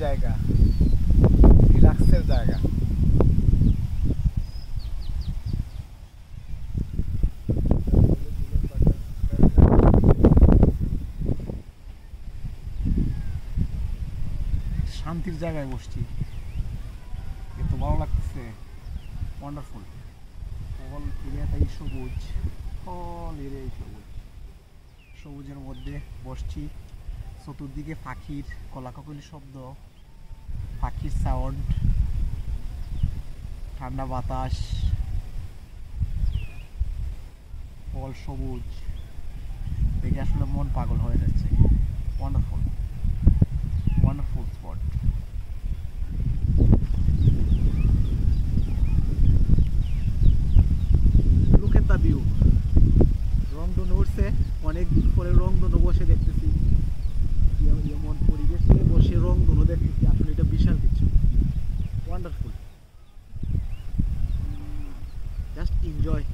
জায়গা, রিল্যাক্সের জায়গা। শান্তির জায়গায় বসছি, এত ভালো লাগতেছে, ওয়ান্ডারফুল। অল এরিয়াটাই সবুজ, অল এরিয়াই সবুজ। সবুজের মধ্যে বসছি, চতুর্দিকে পাখির কলাকলির শব্দ, পাখির সাউন্ড, ঠান্ডা বাতাস, অল সবুজ দেখে আসলে মন পাগল হয়ে যাচ্ছে। Wonderful, wonderful spot. Look at the view. রংধনু উঠছে, অনেক দিন পরে রংধনু বসে দেখতেছি, এমন পরিবেশে বসে রংধনু দেখতেছি, আসলে এটা বিশাল কিছু। Wonderful, just enjoy.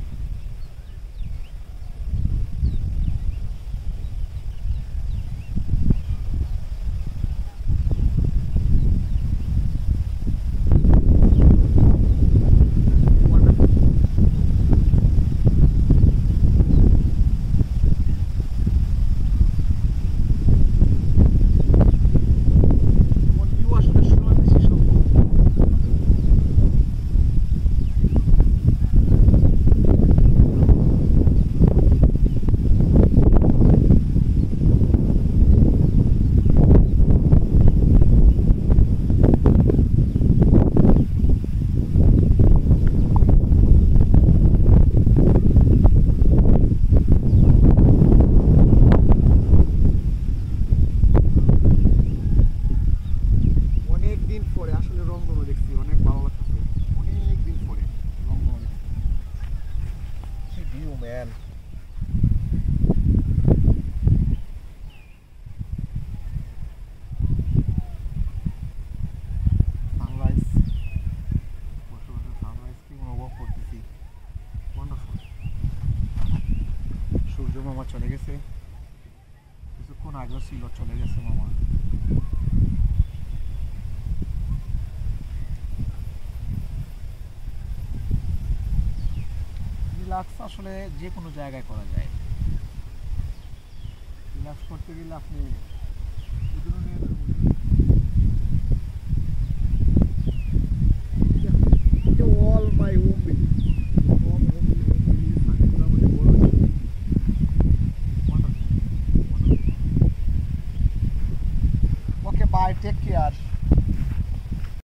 Man, sunrise, বসে বসে সানরাইজকে অনুভব করতেছি। ওয়ান্ডারফুল। সূর্য মামা চলে গেছে, কিছুক্ষণ আগেও ছিল, চলে গেছে মামা। রিল্যাক্স আসলে যে কোনো জায়গায় করা যায়। রিল্যাক্স করতে গেলে আপনি all my home okay, bye, take care.